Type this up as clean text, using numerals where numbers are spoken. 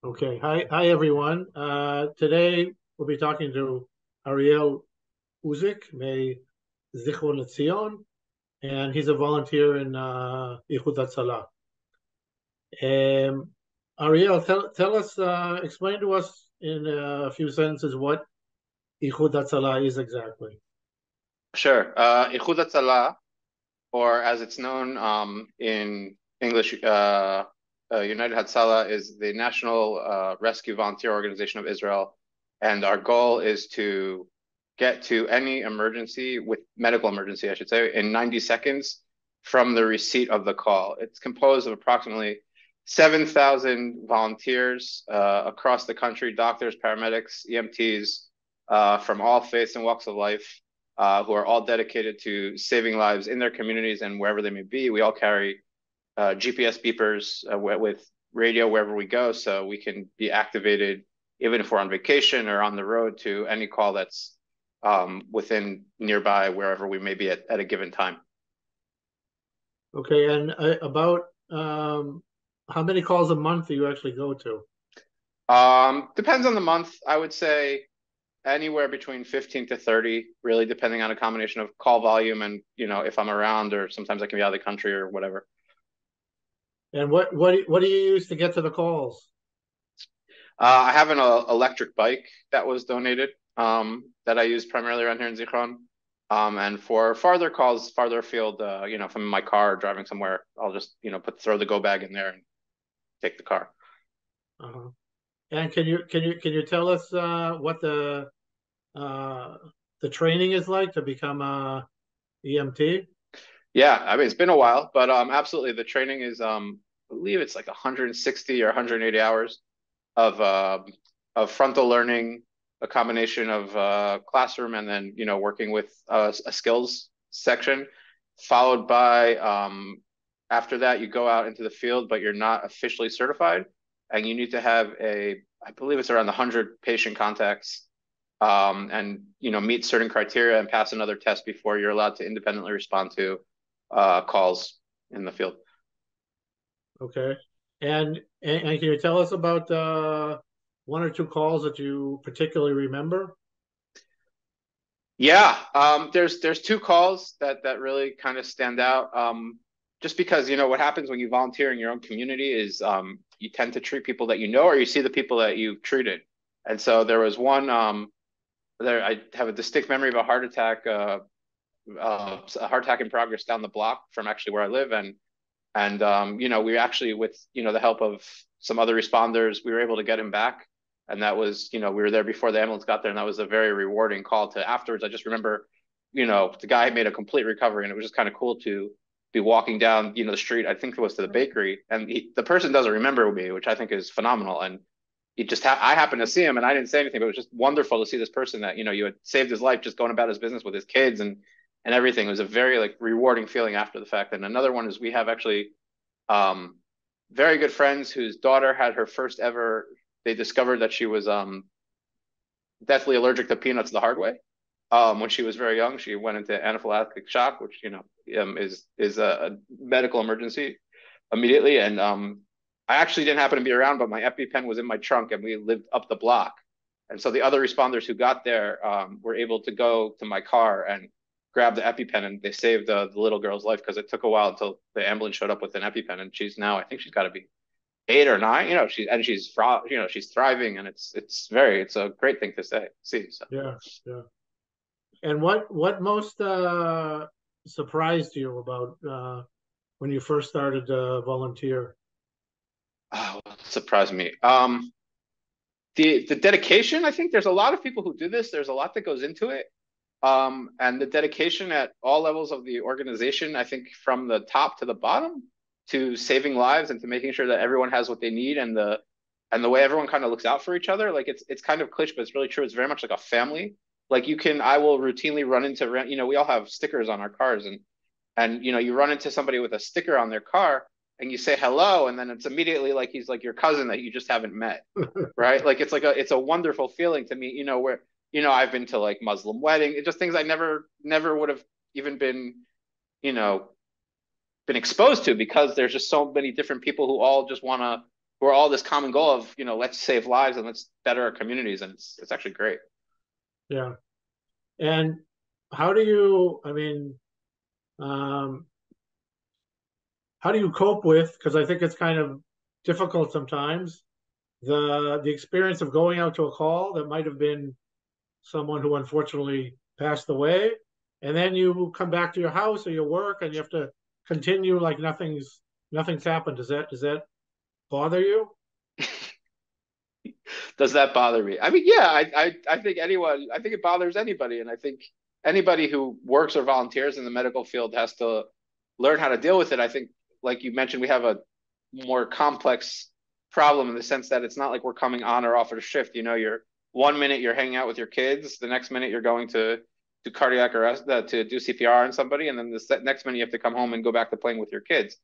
Okay. Hi everyone. Today we'll be talking to Ariel Ozick, may Zichron, and he's a volunteer in Ichud.Tzala. Ariel, tell us, explain to us in a few sentences what Ichud.Tzala is exactly. Sure. Ichud.Tzela, or as it's known in English, United Hatzala is the National Rescue Volunteer Organization of Israel. And our goal is to get to any emergency, with medical emergency, I should say, in 90 seconds from the receipt of the call. It's composed of approximately 7,000 volunteers across the country, doctors, paramedics, EMTs, from all faiths and walks of life, who are all dedicated to saving lives in their communities and wherever they may be. We all carry GPS beepers with radio wherever we go, so we can be activated even if we're on vacation or on the road to any call that's within nearby, wherever we may be at a given time. Okay, and about how many calls a month do you actually go to? Depends on the month. I would say anywhere between 15 to 30, really depending on a combination of call volume and, if I'm around, or sometimes I can be out of the country or whatever. And what do you use to get to the calls? I have an electric bike that was donated that I use primarily around here in Zichron. And for farther calls, farther afield, if I'm in my car driving somewhere, I'll just, throw the go bag in there and take the car. Uh-huh. And can you tell us what the training is like to become a EMT? Yeah, I mean, it's been a while, but absolutely, the training is I believe it's like 160 or 180 hours of frontal learning, a combination of classroom and then working with a skills section, followed by after that you go out into the field, but you're not officially certified, and you need to have I believe it's around 100 patient contacts, and meet certain criteria and pass another test before you're allowed to independently respond to calls in the field. Okay. And can you tell us about one or two calls that you particularly remember? Yeah, there's two calls that really kind of stand out. Just because what happens when you volunteer in your own community is you tend to treat people that you know, or you see the people that you've treated. And so there was one there. I have a distinct memory of a heart attack in progress down the block from actually where I live, and we actually, with the help of some other responders, we were able to get him back. And that was, we were there before the ambulance got there, and that was a very rewarding call. To afterwards, I just remember, the guy made a complete recovery, and it was just kind of cool to be walking down, the street. I think it was to the bakery, and the person doesn't remember me, which I think is phenomenal. And he just I happened to see him, and I didn't say anything, but it was just wonderful to see this person that you had saved his life, just going about his business with his kids and everything. It was a very rewarding feeling after the fact. And another one is, we have actually very good friends whose daughter had her first ever. They discovered that she was deathly allergic to peanuts the hard way. When she was very young, she went into anaphylactic shock, which is a medical emergency immediately. And I actually didn't happen to be around, but my EpiPen was in my trunk, and we lived up the block. And so the other responders who got there were able to go to my car and grab the EpiPen, and they saved the little girl's life, because it took a while until the ambulance showed up with an EpiPen, and she's now, I think she's got to be 8 or 9. She's thriving, and it's a great thing to see. So. Yeah, yeah. And what most surprised you about when you first started to volunteer? Oh, what surprised me. The dedication. I think there's a lot of people who do this. There's a lot that goes into it. And the dedication at all levels of the organization, I think from the top to the bottom, to saving lives and to making sure that everyone has what they need, and the way everyone kind of looks out for each other. It's kind of cliche, but it's really true. It's very much like a family. I will routinely run into, we all have stickers on our cars, and you run into somebody with a sticker on their car, and you say hello, and then it's immediately like he's like your cousin that you just haven't met, right? It's a wonderful feeling to me, where I've been to Muslim wedding, it's just things I never would have even been exposed to, because there's just so many different people who all just want to who are all this common goal of, you know, let's save lives and let's better our communities. And it's actually great. Yeah. And how do you, I mean, how do you cope with, because I think it's kind of difficult sometimes, the experience of going out to a call that might have been someone who unfortunately passed away, and then you come back to your house or your work and you have to continue like nothing's happened. Does that bother you? Does that bother me? I mean, yeah, I think I think it bothers anybody. And I think anybody who works or volunteers in the medical field has to learn how to deal with it. I think, like you mentioned, we have a more complex problem in the sense that it's not like we're coming on or off of a shift. You know, you're 1 minute you're hanging out with your kids, the next minute you're going to do cardiac arrest, to do CPR on somebody, and then the next minute you have to come home and go back to playing with your kids.